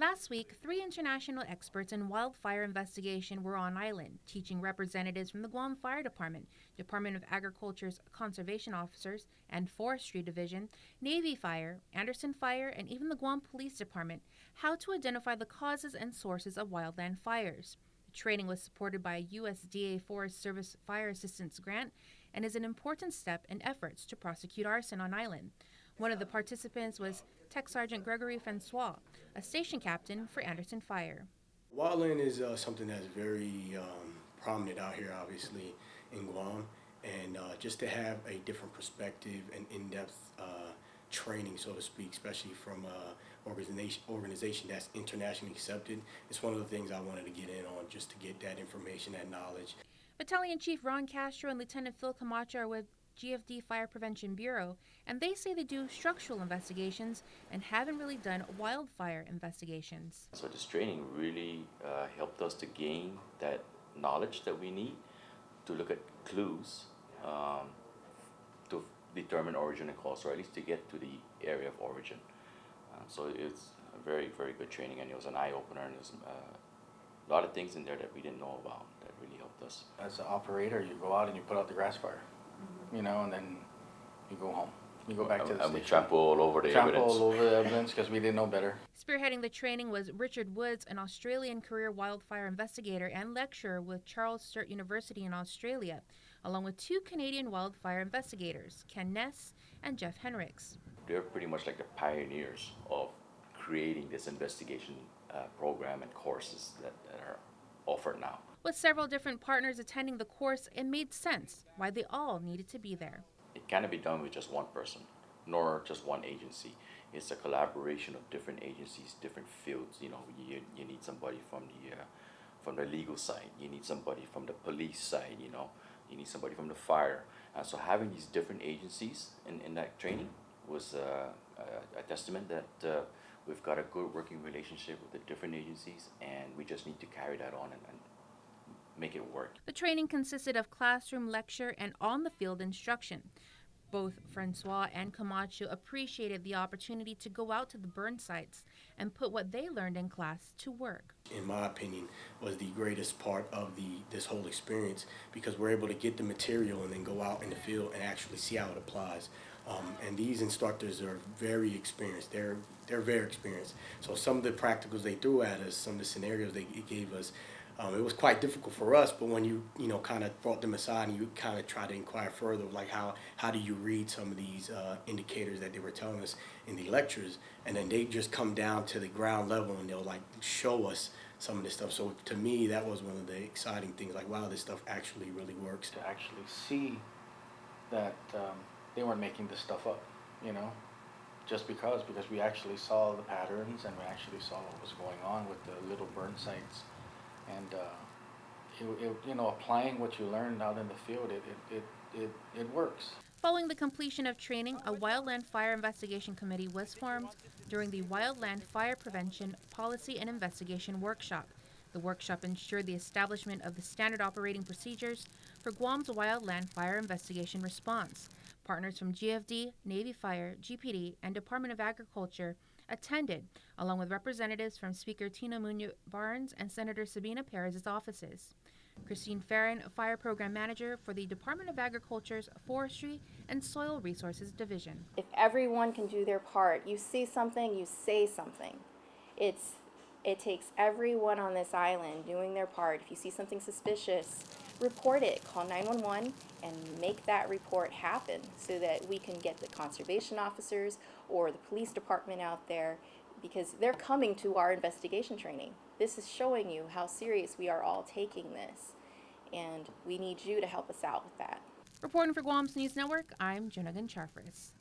Last week, 3 international experts in wildfire investigation were on island, teaching representatives from the Guam Fire Department, Department of Agriculture's conservation officers and forestry division, Navy Fire, Anderson Fire, and even the Guam Police Department how to identify the causes and sources of wildland fires. The training was supported by a USDA Forest Service Fire Assistance Grant and is an important step in efforts to prosecute arson on island. One of the participants was Tech Sergeant Gregory Francois, a station captain for Anderson Fire. Wildland is something that's very prominent out here, obviously, in Guam. And just to have a different perspective and in-depth training, so to speak, especially from an organization that's internationally accepted, it's one of the things I wanted to get in on, just to get that information, that knowledge. Battalion Chief Ron Castro and Lieutenant Phil Camacho are with GFD Fire Prevention Bureau, and they say they do structural investigations and haven't really done wildfire investigations. So this training really helped us to gain that knowledge that we need to look at clues to determine origin and cause, or at least to get to the area of origin. So it's a very, very good training, and it was an eye-opener, and there's a lot of things in there that we didn't know about that really helped us. As an operator, you go out and you put out the grass fire, you know, and then you go home. You go back to the station. And we trample all over the evidence. Trample all over the evidence because we didn't know better. Spearheading the training was Richard Woods, an Australian career wildfire investigator and lecturer with Charles Sturt University in Australia, along with 2 Canadian wildfire investigators, Ken Ness and Jeff Henricks. They're pretty much like the pioneers of creating this investigation program and courses that are offered now. With several different partners attending the course, it made sense why they all needed to be there. It cannot be done with just one person, nor just one agency. It's a collaboration of different agencies, different fields. You know, you need somebody from the legal side. You need somebody from the police side. You know, you need somebody from the fire. And so having these different agencies in that training was a testament that we've got a good working relationship with the different agencies, and we just need to carry that on and make it work. The training consisted of classroom, lecture, and on-the-field instruction. Both Francois and Camacho appreciated the opportunity to go out to the burn sites and put what they learned in class to work. In my opinion, was the greatest part of this whole experience, because we're able to get the material and then go out in the field and actually see how it applies. And these instructors are very experienced. They're very experienced. So some of the practicals they threw at us, some of the scenarios they gave us, it was quite difficult for us, but when you kind of brought them aside and you kind of try to inquire further, like how do you read some of these indicators that they were telling us in the lectures, and then they just come down to the ground level and they'll like show us some of this stuff. So to me, that was one of the exciting things, like, wow, this stuff actually really works. To actually see that they weren't making this stuff up, you know, just because we actually saw the patterns and we actually saw what was going on with the little burn sites. And you know, applying what you learned out in the field, it works. Following the completion of training, a Wildland Fire Investigation Committee was formed during the Wildland Fire Prevention Policy and Investigation Workshop. The workshop ensured the establishment of the standard operating procedures for Guam's wildland fire investigation response. Partners from GFD, Navy Fire, GPD, and Department of Agriculture attended, along with representatives from Speaker Tina Munoz Barnes and Senator Sabina Perez's offices. Christine Farron, Fire Program Manager for the Department of Agriculture's Forestry and Soil Resources Division. If everyone can do their part, you see something, you say something. It takes everyone on this island doing their part. If you see something suspicious, report it, call 911, and make that report happen so that we can get the conservation officers or the police department out there, because they're coming to our investigation training. This is showing you how serious we are all taking this, and we need you to help us out with that. Reporting for Guam's News Network, I'm Jonagan Charfris.